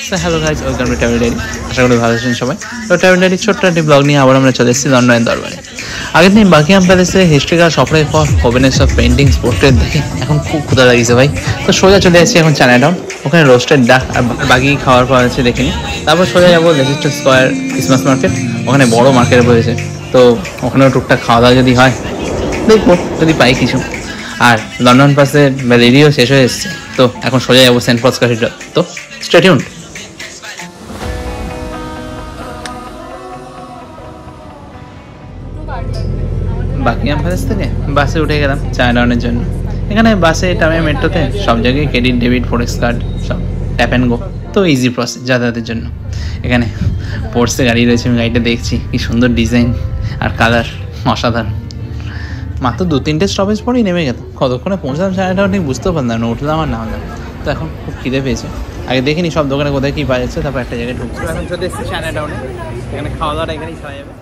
তো hello guys, welcome to travel diary. আশা করি ভালো আছেন সবাই। তো ট্রাভেল ডায়েরির ছোট্ট একটি ব্লগ নিয়ে আবার আমরা চলে এসেছি লন্ডনের দরবারে। আগের দিন বাকিংহাম প্যালেসে হিস্ট্রিক্যাল সফরের পর হোভেনেসব পেন্টিংস পোর্ট্রেট দেখে এখন খুব ক্ষুধা লাগিয়েছে ভাই। তো সোজা চলে এসেছি এখন চায়নাটাউন। ওখানে রোস্টেড ডাক আর বাকি খাওয়ার পর আছে দেখে নিই। তারপর সোজা যাবো লেসেস্টার স্কোয়ার ক্রিসমাস মার্কেট। ওখানে বড় মার্কেট বসেছে, তো ওখানেও টুকটাক খাওয়া দাওয়া যদি হয় দেখবো, যদি পাই কিছু। আর লন্ডন পাসে ভ্যালিডিও শেষ হয়ে এসেছে, তো এখন সোজা যাবো সেন্ট পলস ক্যাথিড্রাল। তো স্টে টিউনড। বাকিংহাম প্যালেস থেকে বাসে উঠে গেলাম চায়নাটাউনের জন্য। এখানে বাসে ট্রামে মেট্রোতে সব জায়গায় ক্রেডিট ডেবিট ফরেক্স কার্ড সব ট্যাপ অ্যান্ড গো, তো ইজি প্রসেস যাতায়াতের জন্য। এখানে পোর্টসে গাড়ি রয়েছে, আমি গাড়িটা দেখছি, কি সুন্দর ডিজাইন আর কালার, অসাধারণ। মাত্র 2-3টে স্টপেজ পরেই নেমে গেল। কতক্ষণে পৌঁছলাম চায়নাটাউন ঠিক বুঝতেও পারলাম না, উঠলাম আর নামলাম। তো এখন খুব খিদে পেয়েছে, আগে দেখিনি সব দোকানে কোথায় কী পাওয়া যাচ্ছে, তারপর একটা জায়গায় ঢুকছি। এখন চলে এসেছি চায়নাটাউনে, এখানে খাওয়া দাওয়াটা এখানেই খাওয়া যাবে।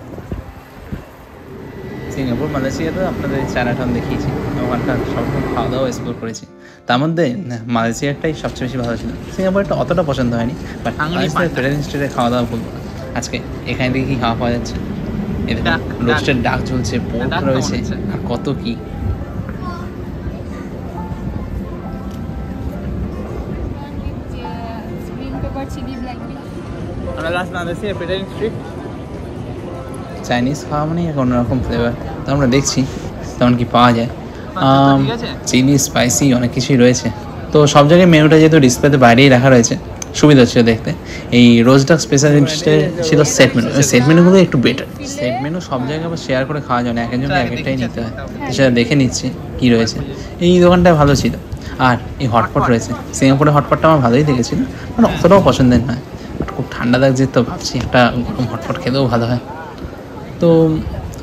সিঙ্গাপুর মালয়েশিয়াতে আপনাদের চায়নাটাউন দেখিয়েছি, ওখানকার সব খাওয়া দাওয়া এক্সপ্লোর করেছি। তার মধ্যে মালয়েশিয়ারটাই সবচেয়ে বেশি ভালো ছিল। সিঙ্গাপুরটা অতটা পছন্দ হয়নি, বাট প্রেসিডেন্ট স্ট্রিটে খাওয়া দাওয়া বলবো না। আজকে এখানে থেকে কী খাওয়া পাওয়া যাচ্ছে, এদিকে রোস্টেড ডাক চলছে, পোর্ক রয়েছে আর কত কি। চাইনিজ খাওয়া মানে এক অন্যরকম ফ্লেভার, তো আমরা দেখছি তেমন কি পাওয়া যায়। চিলি স্পাইসি অনেক কিছুই রয়েছে। তো সব জায়গায় মেনুটা যেহেতু ডিসপ্লেতে বাইরেই রাখা রয়েছে, সুবিধা ছিল দেখতে। এই রোজ ডাক স্পেশালিস্টে ছিল সেট মেনু, সেট মেনুগুলো একটু বেটার। সেট মেনু সব জায়গায় আবার শেয়ার করে খাওয়া যায় না, এক একজনকে এক একটাই নিতে হয়, সেটা দেখে নিচ্ছি কী রয়েছে। এই দোকানটা ভালো ছিল। আর এই হটপট রয়েছে, সিঙ্গাপুরের হটপটটা আমার ভালোই দেখেছিল, মানে অতটাও পছন্দের নয়, বাট খুব ঠান্ডা লাগছে, তো ভাবছি একটা গরম হটপট খেতেও ভালো হয়। তো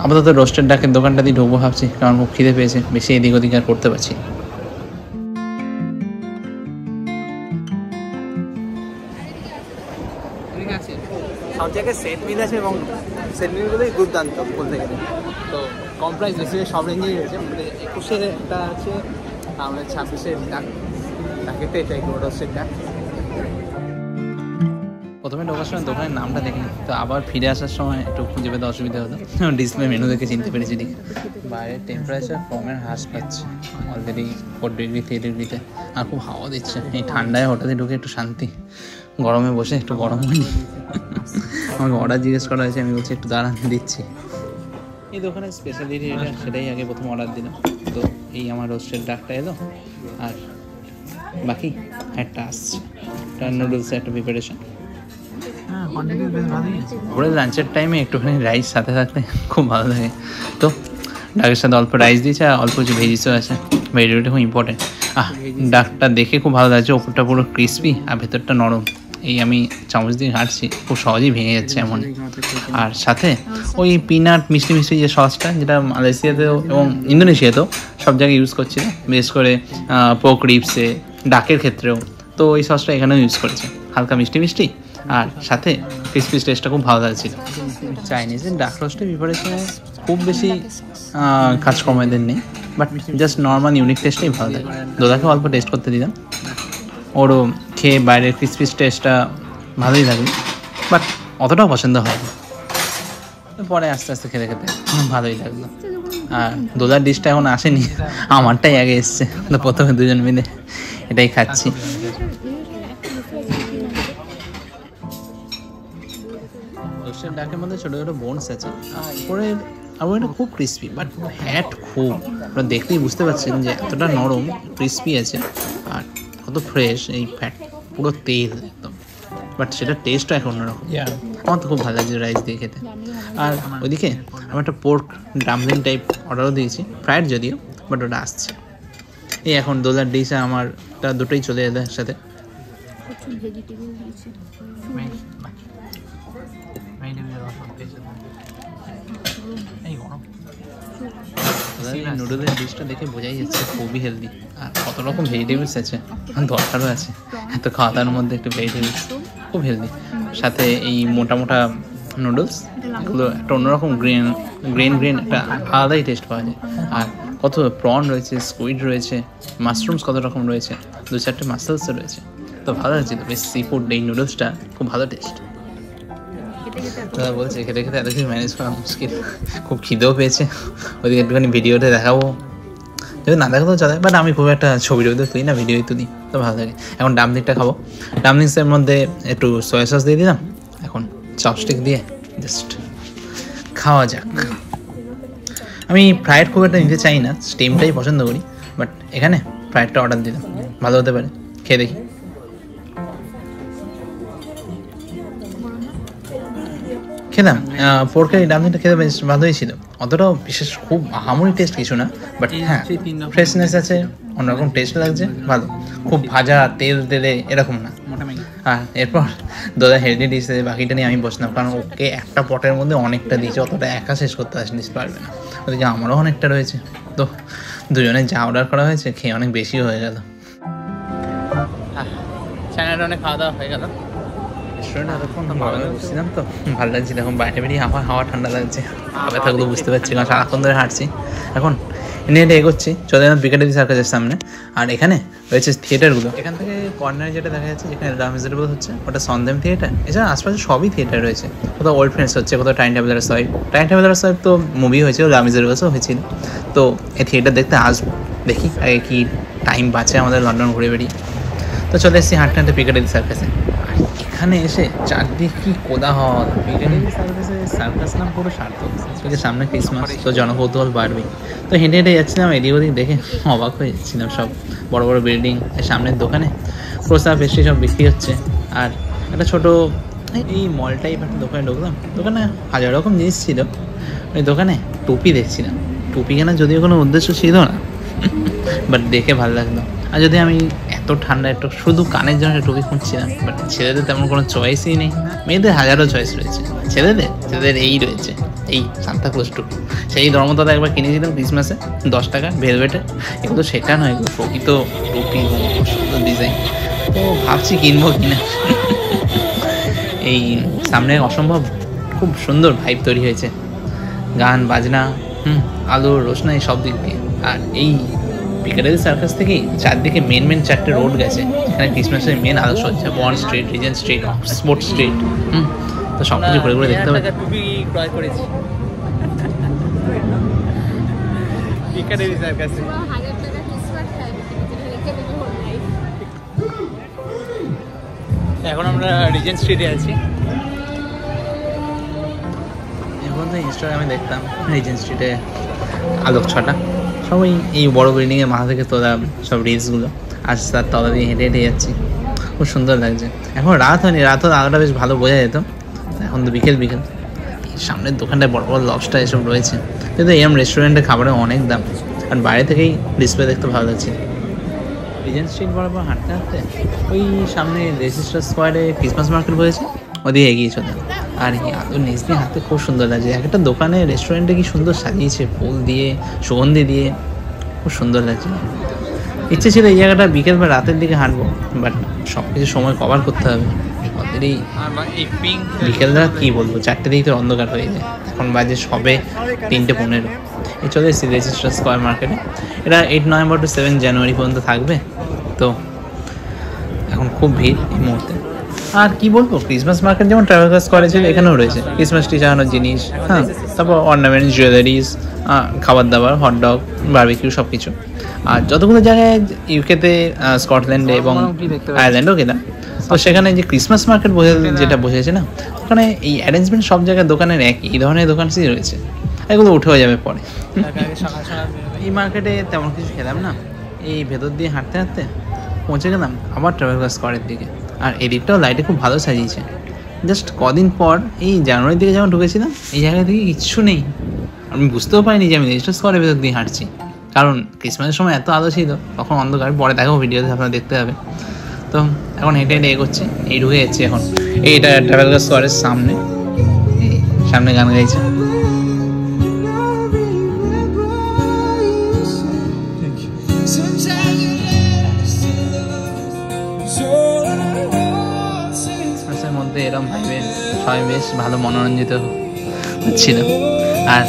আপাতত রোস্টেড ডাকের দোকানটা দিয়ে ঢুকবো ভাবছি, কারণ খুব খিদে পেয়েছে, বেশি এদিক ওদিক আর করতে পারছি। সব জায়গায় সেট মিল আছে এবং সেট মিলগুলোই দুর্দান্ত বলতে গেলে। তো কম প্রাইস বেশি সব রেঞ্জেই রয়েছে। 21-এর একটা আছে, আমাদের 26-এর ডাকেতে এটাই রোস্টেড ডাক। প্রথমে ঢোকার সময় দোকানের নামটা দেখিনি, তো আবার ফিরে আসার সময় একটু খুঁজে পেতে অসুবিধা হতো। ডিসপ্লে মেনু দেখে চিনতে পেরেছি ঠিক। বাইরের টেম্পারেচার কমের হ্রাস পাচ্ছে, অলরেডি 4 ডিগ্রি 3 ডিগ্রিতে, আর খুব হাওয়া দিচ্ছে। এই ঠান্ডায় হঠাৎ ঢুকে একটু শান্তি, গরমে বসে একটু গরম হয়নি। আমাকে অর্ডার জিজ্ঞেস করা হয়েছে, আমি বলছি একটু দাঁড়ান দিচ্ছি। এই দোকানের স্পেশালিটি এটা, সেটাই আগে প্রথম অর্ডার দিলাম। তো এই আমার রোস্টেড ডাকটা এলো, আর বাকি একটা আসছে, একটা নুডলসের একটা প্রিপারেশন। ওরা লাঞ্চের টাইমে একটুখানি রাইস সাথে থাকলে খুব ভালো লাগে। তো ডাকের সাথে অল্প রাইস দিয়েছে আর অল্প কিছু ভেজিসও আছে, ভেজিটেবলটা খুব ইম্পর্টেন্ট। ডাকটা দেখে খুব ভালো লাগছে, ওপরটা পুরো ক্রিসপি আর ভেতরটা নরম। এই আমি চামচ দিয়ে ঘাঁটছি, খুব সহজেই ভেঙে যাচ্ছে এমন। আর সাথে ওই পিনাট মিষ্টি মিষ্টি যে সসটা, যেটা মালয়েশিয়াতেও এবং ইন্দোনেশিয়াতেও সব জায়গায় ইউজ করছিল, বিশেষ করে পোক রিপসে, ডাকের ক্ষেত্রেও। তো ওই সসটা এখানেও ইউজ করেছে, হালকা মিষ্টি মিষ্টি, আর সাথে ক্রিসপি টেস্টটা খুব ভালো লাগছিল। চাইনিজের ডাক রোস্টের প্রিপারেশনে খুব বেশি কাজ কমাইদের নেই, বাট জাস্ট নর্মাল ইউনিক টেস্টটাই ভালো লাগে। দাদাকে অল্প টেস্ট করতে দিলাম, ওরও খেয়ে বাইরের ক্রিসপি টেস্টটা ভালোই লাগলো, বাট অতটাও পছন্দ হয়নি। পরে আস্তে আস্তে খেতে খেতে ভালোই লাগলো। আর দোলার ডিশটা এখন আসেনি, আমারটাই আগে এসছে। তো প্রথমে দুজন মিলে এটাই খাচ্ছি। রোস্টেড ডাকের মধ্যে ছোটো ছোটো বোনস আছে, পরে আর এটা খুব ক্রিসপি, বাট ফ্যাট খুব। আপনারা দেখলেই বুঝতে পারছেন যে এতটা নরম ক্রিসপি আছে আর কত ফ্রেশ। এই ফ্যাট পুরো তেল একদম, বাট সেটা টেস্টটা এখন অন্যরকম। আমার তো খুব ভালো লাগছে রাইস দিয়ে খেতে। আর ওইদিকে আমি একটা পোর্ক ডাম্পলিং টাইপ অর্ডারও দিয়েছি, ফ্রাইড যদিও, বাট ওটা আসছে। এই এখন দোলার ডিশে আমারটা দুটোই চলে এলো একসাথে। নুডলের ডিশটা দেখে বোঝাই যাচ্ছে খুবই হেলদি, আর কত রকম ভেজিটেবলস আছে, দরকারও আছে এত খাওয়া দাওয়ার মধ্যে একটু ভেজিটেবলস, খুব হেলদি। সাথে এই মোটা মোটা নুডলস, এগুলো একটা অন্যরকম গ্রেন একটা আলাদাই টেস্ট পাওয়া যায়। আর কত প্রন রয়েছে, স্কুইড রয়েছে, মাশরুমস কত রকম রয়েছে, 2-4টে মাসেলসও রয়েছে। তো ভালো লাগছিল বেশ। সি ফুড এই নুডলসটা খুব ভালো টেস্ট। দাদা বলছে খেতে খেতে এত কিছু ম্যানেজ করা মুশকিল, খুব খিদেও পেয়েছে। ওদিকে একটুখানি ভিডিওতে দেখাবো, যদি না দেখাতেও চলে, বাট আমি খুব একটা ছবি টবিতে তুলি না, ভিডিওই তুলি, তো ভালো লাগে। এখন ডামলিংটা খাবো। ডামলিংসের মধ্যে একটু সয়া সস দিয়ে দিলাম, এখন চপস্টিক দিয়ে জাস্ট খাওয়া যাক। আমি ফ্রাইড খুব একটা নিতে চাই না, স্টিমটাই পছন্দ করি, বাট এখানে ফ্রাইডটা অর্ডার দিলাম, ভালো হতে পারে, খেয়ে দেখি। খেলাম পোর্কের ডামলিংটা খেতে বেশ ভালোই ছিল, অতটাও বিশেষ খুব আহামরি টেস্ট কিছু না, বাট হ্যাঁ ফ্রেশনেস আছে, অন্যরকম টেস্ট লাগছে, ভালো। খুব ভাজা তেল তেলে এরকম না। আর এরপর দাদা হেলদি ডিশ বাকিটা নিয়ে আমি বসলাম, কারণ ওকে একটা পটের মধ্যে অনেকটা দিয়েছে, অতটা একা শেষ করতে পারবে না, ওদিকে আমারও অনেকটা রয়েছে। তো দুজনে যা অর্ডার করা হয়েছে খেয়ে অনেক বেশি হয়ে গেল। চায়নাটা অনেক খাওয়া দাওয়া হয়ে গেল। রেস্টুরেন্ট এতক্ষণ গরমে বসছিলাম তো ভালো লাগছিল, এখন বাইরে বেরিয়ে হাওয়া ঠান্ডা লাগছে, ব্যথাগুলো বুঝতে পারছি, কারণ সারাক্ষণ ধরে হাঁটছি। এখন নেটে এগোচ্ছি, চলে গেলাম পিকাডেলি সার্কাসের সামনে। আর এখানে রয়েছে থিয়েটারগুলো, এখান থেকে কর্নারে যেটা দেখা যাচ্ছে যেখানে দ্য মিজারেবল হচ্ছে ওটা সন্দেম থিয়েটার। এছাড়া আশপাশে সবই থিয়েটার রয়েছে, কোথাও ওল্ড ফ্রেন্ডস হচ্ছে, কোথাও টাইম ট্রাভেলার সাহেব। টাইম ট্রাভেলার সাহেব তো মুভি হয়েছিল, দ্য মিজারেবলসও হয়েছিল। তো এই থিয়েটার দেখতে আসবো, দেখি আগে কি টাইম বাঁচে আমাদের লন্ডন ঘুরে বেরিয়ে। তো চলে এসেছি হাঁটতে হাঁটতে পিকাডেলি সার্কাসে। এখানে এসে চারদিক কি কোলাহল, পিকাডেলি সার্কাসে সার্কাস নাম পুরো সার্থক। সামনে ক্রিসমাস, তো জনকৌতূহল বাড়বেই। তো হেঁটে হেঁটে যাচ্ছিলাম, এদিক ওদিক দেখে অবাক হয়ে যাচ্ছিলাম, সব বড় বড় বিল্ডিং, সামনের দোকানে প্রসাদ পেস্ট্রি সব বিক্রি হচ্ছে। আর একটা ছোটো এই মল টাইপ একটা দোকানে ঢুকলাম, দোকানে হাজার রকম জিনিস ছিল। ওই দোকানে টুপি দেখছিলাম, টুপি কেনার যদিও কোনো উদ্দেশ্য ছিল না, বাট দেখে ভালো লাগলো। আর যদি আমি এত ঠান্ডা একটু শুধু কানের জন্য টুপি খুঁজছিলাম, বাট ছেলেদের তেমন কোনো চয়েসই নেই। মেয়েদের হাজারো চয়েস রয়েছে, ছেলেদের এই রয়েছে, এই সান্তা ক্লজ টুপি। সেই ধর্মদাদা একবার কিনেছিলাম ক্রিসমাসে 10 টাকা ভেলভেটে। এগুলো সেটা নয়, এগুলো প্রকৃত টুপি, সুন্দর ডিজাইন। তো ভাবছি কিনবো কিনা। এই সামনে অসম্ভব খুব সুন্দর ভাইব তৈরি হয়েছে, গান বাজনা, আলোর রোশনাই সব দিক দিয়ে। আর এই পিকাডেলি সার্কাস থেকেই চারদিকে মেন 4টে রোড গেছে, যেখানে ক্রিসমাসের মেন আলোকসজ্জা, bond street, Regent street, Oxford street. তো সব কিছু ঘুরে ঘুরে দেখতে হবে। টুপি ক্রয় করেছি পিকাডেলি সার্কাসে। এখন আমরা রিজেন্ট স্ট্রিটে আছি। এখন তো ইনস্টাগ্রামে দেখতাম রিজেন্ট স্ট্রিটে আলোক ছটা, সবাই এই বড় বিল্ডিংয়ের মাথা থেকে তোলা সব রিলসগুলো। আজ তার তলা দিয়ে হেঁটে হেঁটে যাচ্ছি, খুব সুন্দর লাগছে। এখন রাত হয়নি, রাত হলে আলোটা বেশ ভালো বোঝা যেত, এখন তো বিকেল। সামনের দোকানটায় বড় বড় লবস্টার এসব রয়েছে, কিন্তু এরম রেস্টুরেন্টে খাবারের অনেক দাম, আর বাইরে থেকেই ডিসপ্লে দেখতে ভালো লাগছে। রিজেন্ট স্ট্রিট বরাবর হাঁটতে হাঁটতে ওই সামনে লেসিস্টার স্কোয়ারে ক্রিসমাস মার্কেট বলেছে, ওদিকে এগিয়ে চলে। আর এই আলোর নিচ দিয়ে হাঁটতে খুব সুন্দর লাগছে। একটা দোকানে রেস্টুরেন্টে কি সুন্দর সাজিয়েছে, ফুল দিয়ে, সুগন্ধি দিয়ে, খুব সুন্দর লাগছে। ইচ্ছে ছিল এই জায়গাটা বিকেল বা রাতের দিকে হাঁটবো, বাট সব কিছু সময় কভার করতে হবে। ওদেরই বিকেলটা কী বলবো, 4টে দিকে তো অন্ধকার হয়ে যায়, এখন বাজে সবে 3:15। এই চলে এসেছি লেসিস্টার স্কোয়ার মার্কেটে। এটা 8 নভেম্বর টু 7 জানুয়ারি পর্যন্ত থাকবে। তো এখন খুব ভিড় এই মুহূর্তে। আর কি বলবো, ক্রিসমাস মার্কেট যেমন ট্রাভেলার স্কোয়ারে ছিল, এখানেও রয়েছে ক্রিসমাস ট্রি চালানোর জিনিস, হ্যাঁ, তারপর অর্নামেন্টস, জুয়েলারিজ, খাবার দাবার, হটডগ, বারবিকিউ সব কিছু। আর যতগুলো জায়গায় ইউকেতে, স্কটল্যান্ডে এবং আয়ারল্যান্ডেও গেলাম, তো সেখানে যে ক্রিসমাস মার্কেট যেটা বসেছে না, ওখানে এই অ্যারেঞ্জমেন্ট সব জায়গায় দোকানের এই ধরনের দোকানই রয়েছে। এগুলো উঠেও যাবে পরে। এই মার্কেটে তেমন কিছু খেলাম না, এই ভেতর দিয়ে হাঁটতে হাঁটতে পৌঁছে গেলাম আবার ট্রাভেলার স্কোয়ারের দিকে। আর এদিকটাও লাইটে খুব ভালো সাজিয়েছে। জাস্ট কদিন পর এই জানুয়ারির দিকে যখন ঢুকেছিলাম, এই জায়গা থেকে কিচ্ছু নেই, আমি বুঝতেও পারিনি যে আমি লেসিস্টার স্কোয়ারের ভেতর দিয়ে হাঁটছি, কারণ ক্রিসমাসের সময় এত আলো ছিল, তখন অন্ধকার। পরে দেখো ভিডিওতে আপনারা দেখতে হবে। তো এখন হেঁটে হেঁটে এগোচ্ছে, এই ঢুকে যাচ্ছে এখন। এইটা ট্রাভেলার স্কোয়ারের সামনে, এই সামনে গান গাইছে। মধ্যে এরকম ভাবে সবাই বেশ ভালো মনোরঞ্জিত হচ্ছিল। আর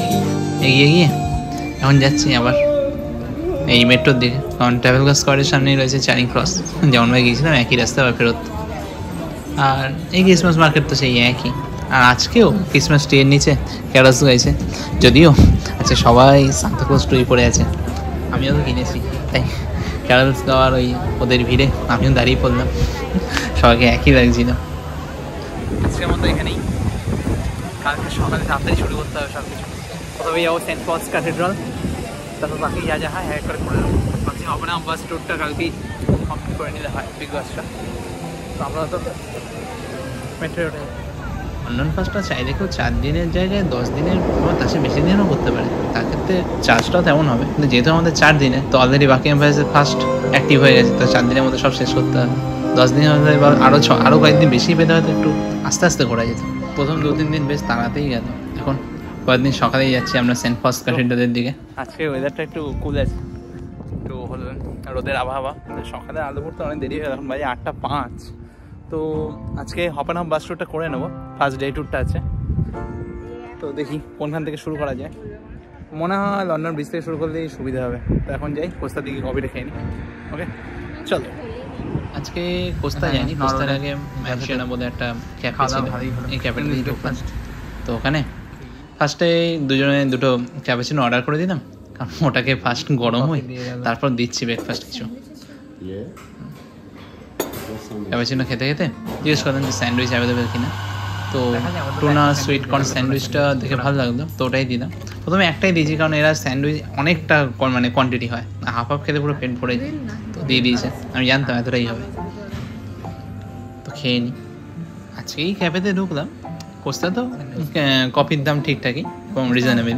এগিয়ে গিয়ে এখন যাচ্ছি আবার এই মেট্রোর দিকে, কারণ ট্রাভেলগার স্কোয়ারের সামনেই রয়েছে চারিং ক্রস, যেমনভাবে গিয়েছিলাম একই রাস্তা আবার ফেরত। আর এই ক্রিসমাস মার্কেট তো সেই একই। আর আজকেও ক্রিসমাস ট্রির নিচে ক্যারলস গাইছে, যদিও আচ্ছা সবাই সান্তাক্লজ ট্রি পড়ে আছে, আমিও তো কিনেছি, তাই ক্যারলস গাওয়ার ওই ওদের ভিড়ে আমিও দাঁড়িয়ে পড়লাম, সবাইকে একই লাগছিল। আজকের মতো এখানেই, কালকে সকালে তাড়াতাড়ি শুরু করতে হবে সব কিছু। প্রথমে যাবো সেন্ট পলস ক্যাথেড্রাল, তারপর বাকি যা যা হয় করে করে নেবো। বাকি হবে না, বাস ট্যুরটা কালকেই কমপ্লিট করে নিলে হয়, বিগ বাসটা। তো আমরা তো মেট্রো ওঠে লন্ডন ফার্স্টটা চাইলে কেউ 4 দিনের জায়গায় 10 দিনের বা তার চেয়ে বেশি দিনও করতে পারে, তার ক্ষেত্রে চার্জটাও তেমন হবে। কিন্তু যেহেতু আমাদের 4 দিনে, তো অলরেডি বাকি এম্পায়ার্সের ফার্স্ট অ্যাক্টিভ হয়ে গেছে, তো 4 দিনের মধ্যে সব শেষ করতে হবে। 10 দিন হলে বা আরও কয়েকদিন বেশি পেতে হয়তো একটু আস্তে আস্তে ঘোরা যেত। প্রথম 2-3 দিন বেশ তাড়াতেই গেল। এখন কয়েকদিন সকালেই যাচ্ছি আমরা সেন্ট পলস ক্যাথেড্রালের দিকে। আজকে ওয়েদারটা একটু কুল আছে, একটু হলো রোদের আবহাওয়া। সকালে আলো পড়তে অনেক দেরি হয়ে গেল, এখন বাজে 8:05। তো আজকে হপ অ্যান্ড হাফ বাস ট্যুরটা করে নেবো, ফার্স্ট ডে ট্যুরটা আছে। তো দেখি কোনখান থেকে শুরু করা যায়, মনে হয় লন্ডন ব্রিজ থেকে শুরু করলেই সুবিধা হবে। তো এখন যাই কোস্তার দিকে, কফিটা খেয়ে নিই। ওকে চলো। আজকে কোস্তা যাইনি, কোস্তার আগে ম্যানশনা বলে একটা ক্যাফে ছিল, এই ক্যাফেটা দিয়ে ঢুকলাম। তো ওখানে ফার্স্টে দুজনে দুটো ক্যাপাচিনো অর্ডার করে দিলাম, কারণ ওটাকে ফার্স্ট গরম হয়, তারপর দিচ্ছি ব্রেকফাস্ট কিছু। ক্যাপাচিনো খেতে খেতে জিজ্ঞেস করলাম যে স্যান্ডউইচ অ্যাভেলেবেল কিনা। তো টুনা সুইট কর্ন স্যান্ডউইচটা দেখে ভালো লাগলো, তো ওটাই দিলাম। প্রথমে একটাই দিয়েছি, কারণ এরা স্যান্ডউইচ অনেকটা মানে কোয়ান্টিটি হয়, হাফ হাফ খেতে পুরো পেট ভরে যায়, তো দিয়ে দিয়েছে। আমি জানতাম এতটাই হবে, তো খেয়ে নিই। আজকেই ক্যাফেতে ঢুকলাম। কোস্তা তো কফির দাম ঠিকঠাকই এবং রিজনেবল,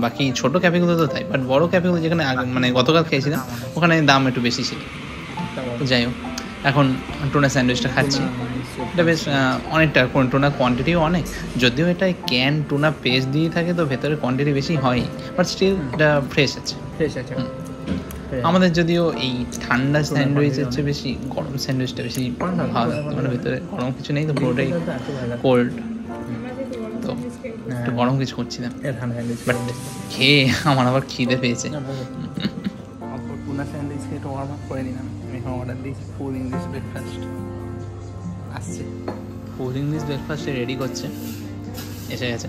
বাকি ছোটো ক্যাফেগুলো তো তাই, বাট বড়ো ক্যাফেগুলো যেখানে মানে গতকাল খেয়েছিলাম ওখানে দাম একটু বেশি ছিল। যাই হোক, এখন টুনা স্যান্ডউইচটা খাচ্ছি। এটা বেশ অনেকটা টুনা কোয়ান্টিটিও অনেক, যদিও এটা ক্যান টুনা পেস্ট দিয়ে থাকে, তো ভেতরে কোয়ান্টিটি বেশি হয়, বাট স্টিল এটা ফ্রেশ আছে। আমাদের যদিও এই ঠান্ডা স্যান্ডউইচের চেয়ে বেশি গরম স্যান্ডউইচটা বেশি ভালো, মানে ভেতরে গরম কিছু নেই, তো পুরোটাই কোল্ড। তো একটু গরম কিছু করছিলাম, বাট খেয়ে আমার আবার খিদে পেয়েছে। টুনা স্যান্ডউইচ খেয়ে অর্ডার করে নিলাম। আমি এখন অর্ডার দিয়েছি ফুল ইংলিশ ব্রেকফাস্ট, আসছে। ফুল ইংলিশ ব্রেকফাস্টে রেডি করছে, এসে গেছে।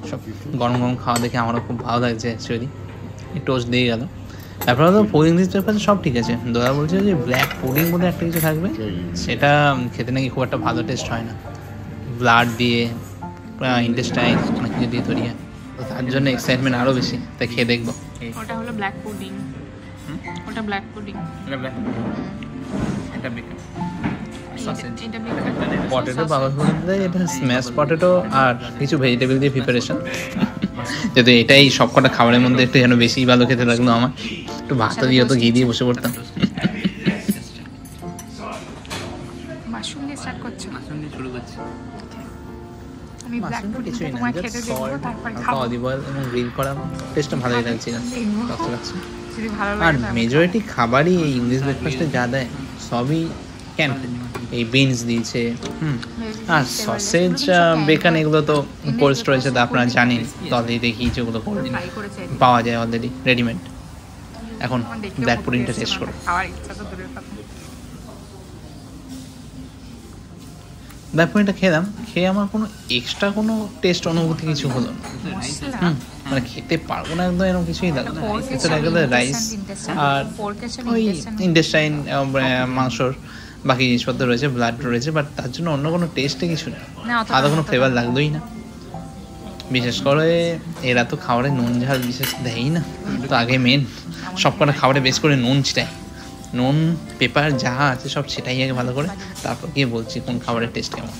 সব গরম গরম খাওয়া দেখে আমারও খুব ভালো লাগছে অ্যাকচুয়ালি। এই টোস্ট দিয়ে গেল। তারপরে তো ফুল ইংলিশ ব্রেকফাস্ট সব ঠিক আছে, দাদা বলছে যে ব্ল্যাক পুডিং বলে একটা কিছু থাকবে, সেটা খেতে নাকি খুব একটা ভালো টেস্ট হয় না, ব্লাড দিয়ে ইন্টেস্টাইন অনেক কিছু দিয়ে তৈরি হয়, তো তার জন্য এক্সাইটমেন্ট আরও বেশি, তাই খেয়ে দেখবো। ওটা হলো ব্ল্যাক পুডিং, ওটা ব্ল্যাক পুডিং, এটা বেকন সসেজ, এটা বেকন পটেটো বাবা বলতে এটা স্ম্যাশ পটেটো আর কিছু ভেজিটেবল দিয়ে প্রিপারেশন। যদি এটাই সব কটা খাবারের মধ্যে একটু যেন বেশি ভালো খেতে লাগলো আমার, একটু ভাত দিয়ে তো ঘি দিয়ে বসে পড়তাম। মাশরুম দিয়ে স্টার্ট করছি, মাশরুম দিয়ে শুরু করছি। আমি ব্ল্যাক পুডিংটা তোমায় খেতে দেবো, তারপর খাবো। অলিভ অয়েল এবং গ্রিল করা টেস্টটা ভালোই লাগছিল, ভালো লাগছে। যদি ভালো আর লাগে মেজরিটি খাবারই এই ইংলিশ ব্রেকফাস্টে যা দেয় সবই ক্যান, এই বিনস দিয়েছে, আর সসেজ বেকন এগুলো তো কোল্ড স্টোরেজে তো আপনারা জানেন, তো অলরেডি দেখিয়েছি ওগুলো পাওয়া যায় অলরেডি রেডিমেড। এখন ব্ল্যাক পুডিংটা টেস্ট করো। খাওয়ার ইচ্ছা তো দূরের কথা। ব্ল্যাক পুডিংটা খেলাম, খেয়ে আমার কোনো এক্সট্রা কোনো টেস্ট অনুভূতি কিছু হলো না, মানে খেতে পারবো না একদম এরকম কিছুই লাগলো। এটা লাগলো রাইস আর ওই ইন্টেস্টাইন মাংসর বাকি জিনিসপত্র রয়েছে, ব্লাড রয়েছে, বাট তার জন্য অন্য কোনো টেস্টে কিছু নেই, আলাদা কোনো ফ্লেভার লাগলোই না। বিশেষ করে এরা তো খাবারে নুন ঝাল বিশেষ দেয়ই না, তো আগে মেন সব কটা খাবারে বেশ করে নুন ছিটাই, নুন পেপার যা আছে সব সেটাই আগে ভালো করে, তারপর গিয়ে বলছি কোন খাবারের টেস্ট কেমন।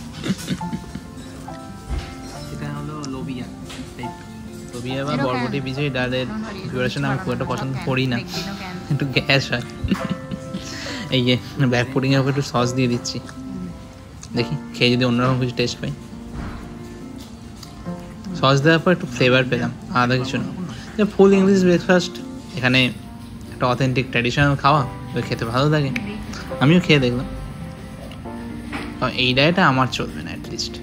এটা হলো লোবিয়া, লোবিয়া বা বরবটি বীজের ডালের প্রিপারেশন আমি খুব একটা পছন্দ করি না, একটু গ্যাস হয়। এই যে ব্ল্যাক পুডিংয়ের উপর একটু সস দিয়ে দিচ্ছি, দেখি খেয়ে যদি অন্যরকম কিছু টেস্ট পাই। সস দেওয়ার পর একটু ফ্লেভার পেলাম, আলাদা কিছু না। ফুল ইংলিশ ব্রেকফাস্ট এখানে একটা অথেন্টিক ট্র্যাডিশনাল খাওয়া, খেতে ভালো লাগে, আমিও খেয়ে দেখলাম। এই ডায়েটটা আমার চলবে না অ্যাটলিস্ট,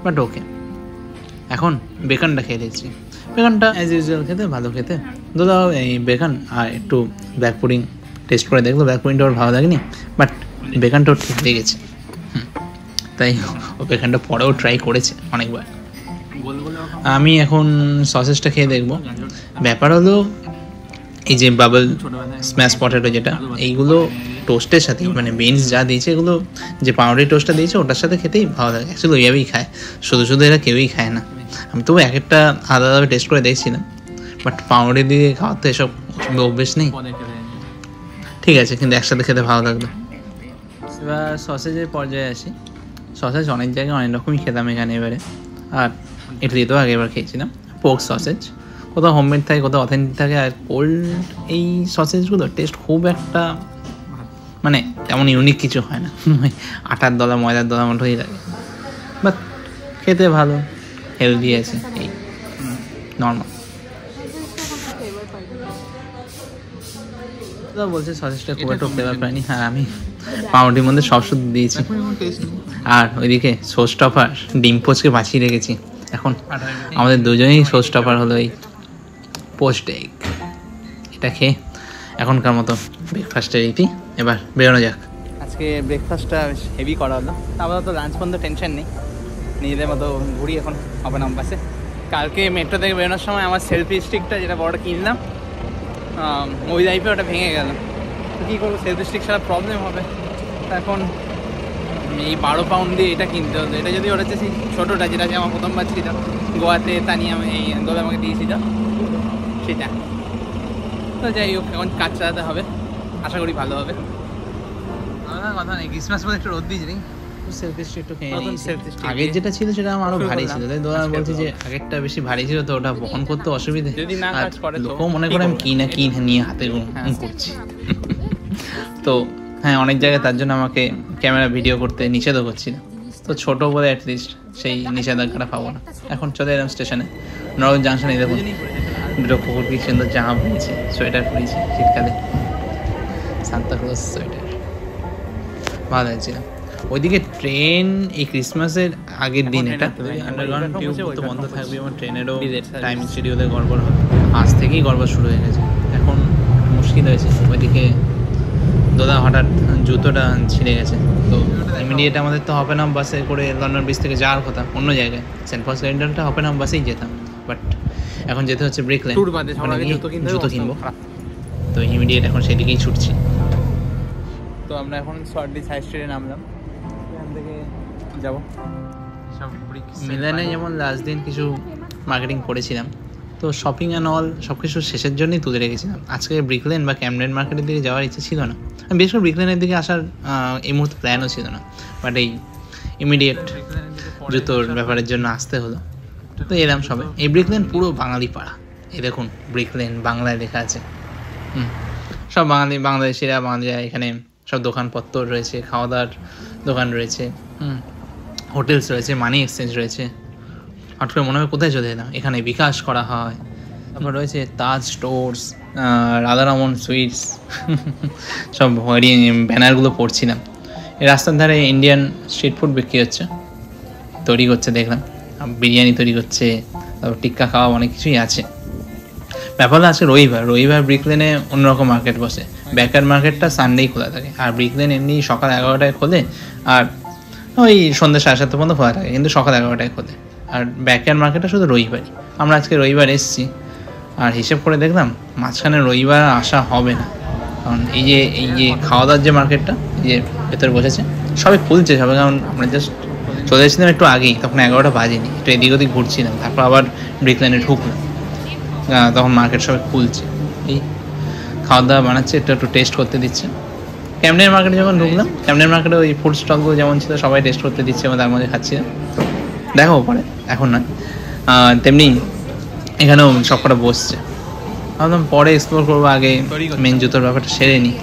বাট ওকে। এখন বেকনটা খেয়ে দেখছি, বেকনটা অ্যাজ ইউজুয়াল খেতে ভালো, খেতে দাদা এই বেকন আর একটু ব্ল্যাক পুডিং টেস্ট করে দেখলো, ব্ল্যাক পুডিংটা ওর ভালো লাগেনি, বাট বেকনটাও ঠিক লেগেছে। তাই ও বেকনটা পরেও ট্রাই করেছে অনেকবার। আমি এখন সসেসটা খেয়ে দেখবো। ব্যাপার হলো এই যে বাবল স্ম্যাশ পটেটো যেটা, এইগুলো টোস্টের সাথে মানে বিনস যা দিয়েছে এগুলো যে পাউরুটি টোস্টটা দিয়েছে ওটার সাথে খেতেই ভালো লাগে। অ্যাকচুয়ালি ওইভাবেই খায়, শুধু শুধু এরা কেউই খায় না। আমি তবু এক একটা আলাদাভাবে টেস্ট করে দেখছিলাম, বাট পাউরুটি দিয়ে খাওয়ার তো এসব অভ্যেস নেই। ঠিক আছে, কিন্তু একসাথে খেতে ভালো লাগলো। এবার সসেজের পর্যায়ে আসি। সসেজ অনেক জায়গায় অনেক রকমই খেতাম এখানে এবারে, আর ইটালিতে তো আগেবার খেয়েছিলাম পোর্ক সসেজ। কোথাও হোমমেড থাকে, কোথাও অথেন্টিক থাকে। আর কোল্ড এই সসেজগুলো টেস্ট খুব একটা মানে তেমন ইউনিক কিছু হয় না, আটার দলা ময়দার দলা মতোই লাগে, বাট খেতে ভালো, হেলদি আছে, এই নর্মাল। বলছে সসেজটা খুব একটা ফ্লেভার পাইনি। আর আমি পাউরুটির মধ্যে সব শুধু দিয়েছি, আর ওইদিকে সোস টপার ডিম পোচকে বাঁচিয়ে রেখেছি। এখন আমাদের দুজনেই সোস টপার হলো এই পোস্ট এগ। এটা খেয়ে এখনকার মতো ব্রেকফাস্টের রীতি এবার বেরোনো যাক। আজকে ব্রেকফাস্টটা বেশ হেভি করা হলো, তারপর তো লাঞ্চ পর্যন্ত টেনশন নেই, নিজেদের মতো ঘুরি এখন হবে না বাসে। কালকে মেট্রো থেকে বেরোনোর সময় আমার সেলফি স্টিকটা যেটা বড়টা কিনলাম ওই লাইফে ওটা ভেঙে গেল। তো কী করবো, সেলফি স্টিক ছাড়া প্রবলেম হবে। এখন এই 12 পাউন্ড দিয়ে এটা কিনতে হতো। এটা যদি ওটা হচ্ছে সেই ছোটোটা যেটা যে আমার প্রথমবার ছিল গোয়াতে, তানিয়া এই গোয়া আমাকে দিয়েছিল সেটা। তো যাই হোক, এখন কাজ চালাতে হবে, আশা করি ভালো হবে। কথা নেই, ক্রিসমাস বলে একটু রোদ দিয়েছি, সেলফি স্টিক একটু খেয়ে নিয়েছি। আগের যেটা ছিল সেটা আমার আরও ভারী ছিল, তাই দোয়া বলছি যে আগেরটা বেশি ভারী ছিল তো ওটা বহন করতে অসুবিধে। আর লোকও মনে করে আমি কিনে নিয়ে হাতে করছি। তো হ্যাঁ, অনেক জায়গায় তার জন্য আমাকে ক্যামেরা ভিডিও করতে নিষেধও করছিল। তো ছোটো বলে অ্যাটলিস্ট সেই নিষেধাজ্ঞাটা পাবো না। এখন চলে এলাম স্টেশনে, নরক জাংশনে। দেখুন দুটো কুকুর কি সুন্দর জামা পরেছে, সোয়েটার পরেছে শীতকালে, সান্তাক্লজ সোয়েটার, ভালো লাগছিল। ওইদিকে ট্রেন এই ক্রিসমাসের আগের দিন এটা আন্ডারগ্রাউন্ড টিউব তো বন্ধ থাকবে, এবং ট্রেনেরও টাইম শিডিউলে গড়বড় হবে। আজ থেকেই গড়বড় শুরু হয়ে গেছে, এখন মুশকিল হয়েছে। ওইদিকে দাদা হঠাৎ জুতোটা ছিঁড়ে গেছে, তো ইমিডিয়েট আমাদের তো হপেনহাম বাসে করে লন্ডন ব্রিজ থেকে যাওয়ার কথা অন্য জায়গায়, সেন্ট পলস ক্যাথিড্রালটা হপেনহাম বাসেই যেতাম, বাট এখন যেতে হচ্ছে ব্রিকলেন, জুতো কিনবো। তো ইমিডিয়েট এখন সেদিকেই ছুটছি। তো আমরা এখন শর্টলিস্ট হাই স্ট্রিটে নামলাম, এখান থেকে যাবো মিলানে। যেমন লাস্ট দিন কিছু মার্কেটিং করেছিলাম, তো শপিং অ্যান্ড অল সব কিছু শেষের জন্যই তুলে রেখেছিলাম। আজকে ব্রিকলেন বা ক্যামডেন মার্কেটের দিকে যাওয়ার ইচ্ছে ছিল না, বিশেষ করে ব্রিকলেনের দিকে আসার এই মুহূর্তে প্ল্যানও ছিল না, বাট এই ইমিডিয়েট জুতোর ব্যাপারের জন্য আসতে হলো। তো এলাম সবে। এই ব্রিকলেন পুরো বাঙালি পাড়া, এই দেখুন ব্রিকলেন বাংলায় লেখা আছে। সব বাংলাদেশিরা বাঙালিরা এখানে সব দোকানপত্র রয়েছে, খাওয়া দাওয়ার দোকান রয়েছে, হোটেলস রয়েছে, মানি এক্সচেঞ্জ রয়েছে। হঠাৎ করে মনে হয় কোথায় চলে এলাম, এখানে বিকাশ করা হয়। তারপর রয়েছে তাজ স্টোর্স, রাধারমন সুইটস, সব ব্যানারগুলো পড়ছিলাম। এই রাস্তার ধারে ইন্ডিয়ান স্ট্রিট ফুড বিক্রি হচ্ছে, তৈরি করছে দেখলাম, বিরিয়ানি তৈরি করছে, তারপর টিক্কা খাওয়া, অনেক কিছুই আছে। ব্যাপার হলো আজকে রবিবার ব্রিকলেনে অন্যরকম মার্কেট বসে। ব্যাকয়ার্ড মার্কেটটা সানডেই খোলা থাকে, আর ব্রিকলেন এমনি সকাল 11টায় খোলে, আর ওই সন্ধ্যা 7:30 পর্যন্ত খোলা থাকে, কিন্তু সকাল 11টায় খোলে। আর ব্যাকয়ার্ড মার্কেটটা শুধু রবিবারই। আমরা আজকে রবিবার এসেছি, আর হিসেব করে দেখলাম মাঝখানে রবিবার আসা হবে না, কারণ এই যে খাওয়া দাওয়ার যে মার্কেটটা এই যে ভেতরে বসেছে সবাই খুলছে সবাই, কারণ আমরা জাস্ট চলে এসেছিলাম একটু আগেই, তখন 11টা বাজেনি, একটু এদিক ওদিক ঘুরছিলাম, তারপর আবার ব্রিকলেনে ঢুকলাম, তখন মার্কেট সবাই খুলছে। এই খাওয়া দাওয়া বানাচ্ছে, একটু টেস্ট করতে দিচ্ছে। ক্যামডেন মার্কেটে যখন ঢুকলাম, ক্যামডেন মার্কেটে ওই ফুড স্টকগুলো যেমন ছিল সবাই টেস্ট করতে দিচ্ছে, এবং তার মধ্যে খাচ্ছিলাম। দেখাও পরে, এখন নয়। তেমনি এখানেও সব কটা বসছে, ভাবলাম পরে এক্সপ্লোর করবো, আগে মেন জুতোর ব্যাপারটা সেরে নিই,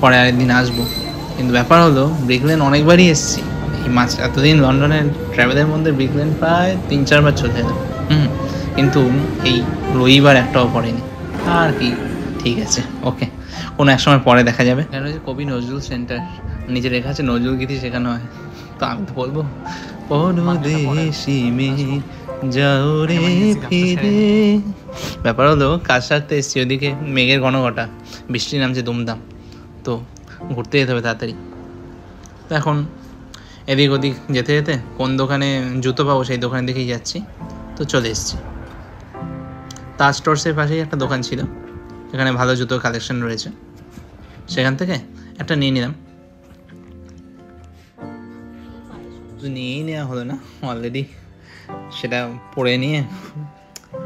পরে আরেকদিন আসবো। কিন্তু ব্যাপার হলো ব্রিকলেন অনেকবারই এসেছি এই এতদিন লন্ডনের ট্রাভেলের মধ্যে, ব্রিকলেন প্রায় 3-4 বার চলে এলাম, কিন্তু এই রবিবার একটাও পড়েনি। আর কি, ঠিক আছে, ওকে, কোনো এক সময় পরে দেখা যাবে। এখানে হচ্ছে কবি নজরুল সেন্টার, নিচে লেখা আছে নজরুল গীতি শেখানো হয়। তো আমি তো বলবো, পরদেশি মেয়ে যাও রে ফিরে, ব্যাপার হলো কাজ সারতে এসেছি, ওদিকে মেঘের ঘনঘটা, বৃষ্টি নামছে দুমদাম, তো ঘুরতে যেতে হবে তাড়াতাড়ি। তো এখন এদিক ওদিক যেতে যেতে কোন দোকানে জুতো পাবো সেই দোকানের দিকেই যাচ্ছি। তো চলে এসেছি, তাজ স্টোর্সের পাশেই একটা দোকান ছিল, এখানে ভালো জুতোর কালেকশন রয়েছে, সেখান থেকে একটা নিয়ে নিলাম। তো নিয়েই নেওয়া হলো না, অলরেডি সেটা পরে নিয়ে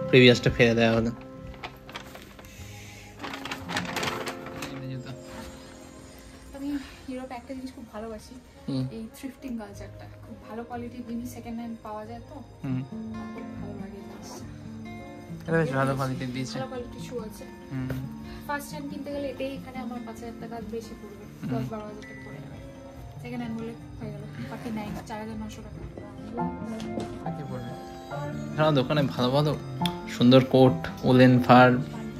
প্রিভিয়াসটা ফেলে দেওয়া হলো। আমি ইউরোপে একটা জিনিস খুব ভালোবাসি, এই থ্রিফটিং কালচারটা। খুব ভালো কোয়ালিটির জিনিস সেকেন্ড হ্যান্ড পাওয়া যায়, তো খুব ভালো লাগে জিনিসটা। এটা বেশ ভালো কোয়ালিটির দিয়েছে, ভালো কোয়ালিটির শু আছে। ফার্স্ট হ্যান্ড কিনতে গেলে এটাই এখানে আমার 5,000 টাকা বেশি পড়বে, 10-12,000 টাকা পড়ে যাবে। সেকেন্ড হ্যান্ড বলে হয়ে গেল বাকি নাই 4,900 টাকা পড়বে। এছাড়াও দোকানে ভালো ভালো সুন্দর কোট, উলেন ফার,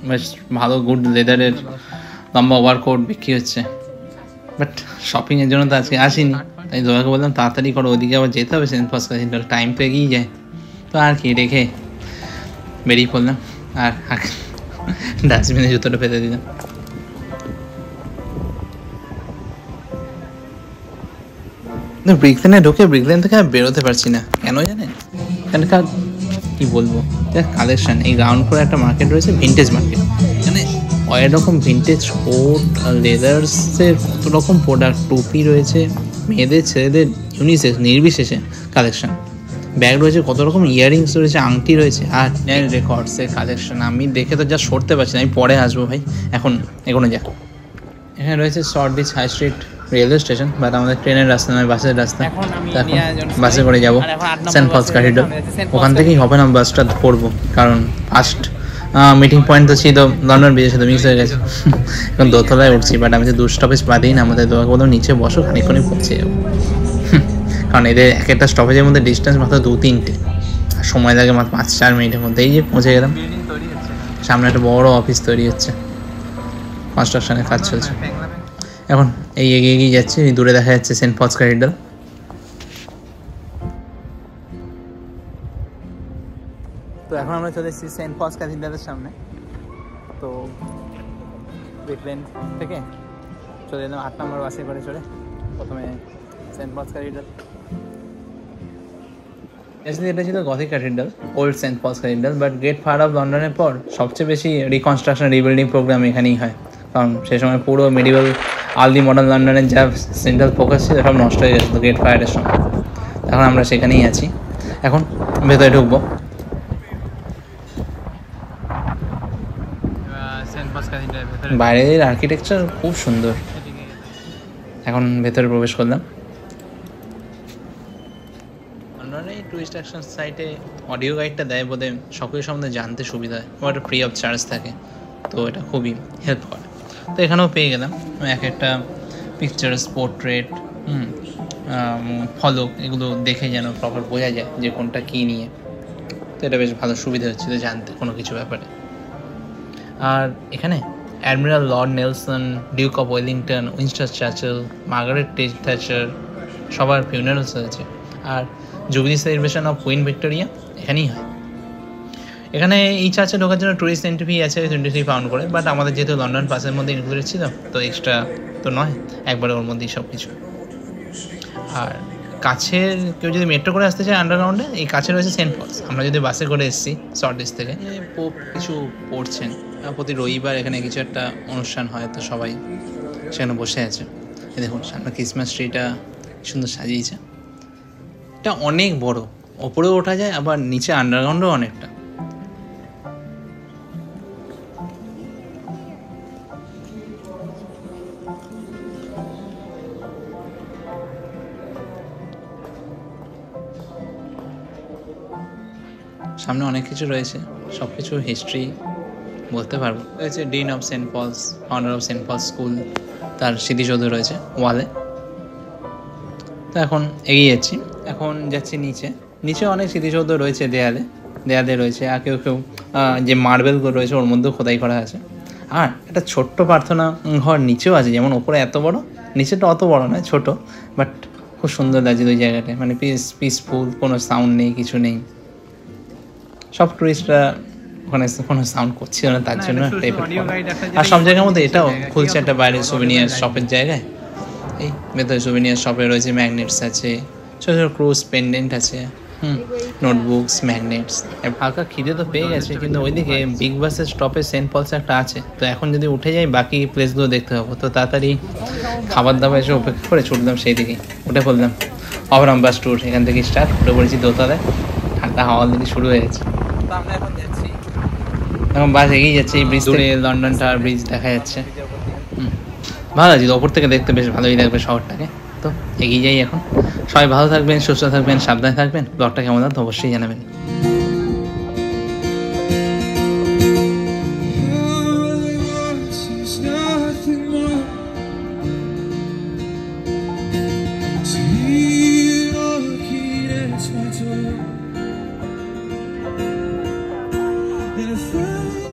বেশ ভালো গুড লেদারের লম্বা ওভার কোট বিক্রি হচ্ছে। বাট শপিংয়ের জন্য তো আজকে আসিনি, তাই দোকানকে বললাম তাড়াতাড়ি করো, ওদিকে আবার যেতে হবে সেন্ট পলস ক্যাথিড্রাল, টাইম তো এগিয়ে যায়। তো আর কি রেখে বেরিয়ে পড়লাম, আর ডাস্টবিনে জুতোটা ফেলে দিলাম। ব্রিকলেনে ঢুকে ব্রিকলেন থেকে আর বেরোতে পারছি না, কেন জানেন? এখানকার কী বলবো, কালেকশন, এই গ্রাউন্ড ফ্লোরে একটা মার্কেট রয়েছে, ভিন্টেজ মার্কেট। এখানে অনেক রকম ভিন্টেজ কোট, লেদার্সের কত রকম প্রোডাক্ট, টুপি রয়েছে, মেয়েদের ছেলেদের ইউনিসেক্স নির্বিশেষে কালেকশন, ব্যাগ রয়েছে, কত রকম ইয়াররিংস রয়েছে, আংটি রয়েছে, আর রেকর্ডসের কালেকশন। আমি দেখে তো যা সরতে পারছি না, আমি পরে আসবো ভাই, এখন এগোনো যাক। এখানে রয়েছে Short Beach High Street railway station, but আমাদের ট্রেনের রাস্তা নয়, বাসের রাস্তা। এখন বাসে করে যাবো সেন্ট পলস ক্যাথিড্রাল, ওখান থেকেই হবে না বাসটা করবো, কারণ ফার্স্ট মিটিং পয়েন্ট তো ছিল লন্ডন ব্রিজের সাথে মিক্স হয়ে গেছে। এখন দোতলায় উঠছি, বাট আমি তো 2 স্টপেজ বাদেই না, আমাদের দোকান বললাম নিচে বসো, খানিকক্ষণই পৌঁছে যাবো। কারণ এদের এক একটা স্টপেজের মধ্যে ডিস্টেন্স মাত্র 2-3টে, আর সময় লাগে মাত্র 5-4 মিনিটের মধ্যে। এই যে পৌঁছে গেলাম, সামনে একটা বড় অফিস তৈরি হচ্ছে, কনস্ট্রাকশনের কাজ চলছে। এখন এই এগিয়ে এগিয়ে যাচ্ছে, এই দূরে দেখা যাচ্ছে সেন্ট পলস ক্যাথিড্রাল। তো এখন আমরা চলে এসেছি সেন্ট পলস ক্যাথিড্রালের সামনে। তো ব্রিকলেন থেকে চলে এলাম 8 নম্বর বাসে করে চড়ে, প্রথমে সেন্ট পলস ক্যাথিড্রাল। এটা ছিল gothic cathedral, old Saint Paul's cathedral, but great fire of লন্ডনের পর সবচেয়ে বেশি রিকনস্ট্রাকশন রিবিল্ডিং প্রোগ্রাম এখানেই হয়, কারণ সে সময় পুরো মেডিভেল আর্লি মডার্ন লন্ডনের যা সেন্ট্রাল ফোকাস ছিল সব নষ্ট হয়ে গেছিলো গ্রেট ফায়ারের সময়। এখন আমরা সেখানেই আছি, এখন ভেতরে ঢুকবো। বাইরের আর্কিটেকচার খুব সুন্দর, এখন ভেতরে প্রবেশ করলাম। লন্ডনের টুরিস্ট অ্যাট্রাকশন সাইটে অডিও গাইডটা দেয় বলে সকলের সম্বন্ধে জানতে সুবিধা হয়, ওটা ফ্রি অফ চার্জ থাকে, তো এটা খুবই হেল্প করে। তো এখানেও পেয়ে গেলাম এক একটা পিকচার্স, পোর্ট্রেট, ফলক, এগুলো দেখে যেন প্রপার বোঝা যায় যে কোনটা কী নিয়ে। তো এটা বেশ ভালো সুবিধা হচ্ছিলো জানতে কোনো কিছু ব্যাপারে। আর এখানে admiral Lord Nelson, Duke of Wellington, Winston Churchill, Margaret Thatcher সবার ফিউনারালস হয়েছে। আর jubilee celebration of Queen Victoria এখানেই হয়। এখানে এই চার্চে ঢোকার জন্য টুরিস্ট এন্ট্রি ফি আছে 23 পাউন্ড করে, বাট আমাদের যেহেতু লন্ডন পাসের মধ্যে ইনক্লুডেড ছিল, তো এক্সট্রা তো নয়, একবারে ওর মধ্যেই সব কিছু। আর কাছের কেউ যদি মেট্রো করে আসতে চায় আন্ডারগ্রাউন্ডে, এই কাছে রয়েছে সেন্ট পলস। আমরা যদি বাসে করে এসেছি শর্টেজ থেকে, পোপ কিছু পড়ছেন, প্রতি রবিবার এখানে কিছু একটা অনুষ্ঠান হয়, তো সবাই সেখানে বসে আছে। দেখুন সামনে ক্রিসমাস ট্রিটা সুন্দর সাজিয়েছে, এটা অনেক বড়, ওপরেও ওঠা যায়, আবার নিচে আন্ডারগ্রাউন্ডেও অনেকটা। সামনে অনেক কিছু রয়েছে, সব কিছু হিস্ট্রি বলতে পারবো। রয়েছে dean of Saint Paul's, founder of Saint Paul's school, তার স্মৃতিসৌধ রয়েছে ওয়ালে। তো এখন এগিয়ে যাচ্ছি, এখন যাচ্ছি নিচে। নিচে অনেক স্মৃতিসৌধ রয়েছে, দেয়ালে রয়েছে, আর কেউ যে মার্বেলগুলো রয়েছে ওর মধ্যেও খোদাই করা আছে। আর একটা ছোট্ট প্রার্থনা ঘর নিচেও আছে, যেমন ওপরে এত বড়, নিচেটা অত বড় নয়, ছোট, বাট খুব সুন্দর লাগছে ওই জায়গাটায়, মানে পিসফুল, কোনো সাউন্ড নেই, কিছু নেই। সব টুরিস্টরা ওখানে কোনো সাউন্ড করছিল না, তার জন্য একটা এফেক্ট পড়ে। আর সব জায়গার মধ্যে এটাও খুলছে একটা বাইরে সুভিনিয়ার শপের জায়গায়। এই ভেতরে সুভিনিয়ার শপে রয়েছে ম্যাগনেটস আছে, ছোটো ছোটো ক্রুজ পেন্ডেন্ট আছে, নোটবুকস, ম্যাগনেটস। হালকা খিদে তো পেয়ে গেছে, কিন্তু ওইদিকে বিগ বাসের স্টপে সেন্ট পলসে একটা আছে, তো এখন যদি উঠে যাই বাকি প্লেসগুলো দেখতে পাবো। তো তাড়াতাড়ি খাবার দাবার এসে অপেক্ষা করে ছুটলাম সেই দিকে, উঠে পড়লাম। অবরাম বাস ট্যুর এখান থেকে স্টার্ট, উঠে পড়েছি দোতলায়, ঠান্ডা হাওয়া দিকে শুরু হয়ে গেছে। তো আমরা এখন যাচ্ছি, এখন বাস এগিয়ে যাচ্ছে, এই ব্রিজ দূরে লন্ডন টাওয়ার ব্রিজ দেখা যাচ্ছে। ভালো লাগছিল, ওপর থেকে দেখতে বেশ ভালোই লাগবে শহরটাকে। তো এগিয়ে যাই এখন। সবাই ভালো থাকবেন, সুস্থ থাকবেন, সাবধানে থাকবেন। ব্লগটা কেমন লাগতো অবশ্যই জানাবেন।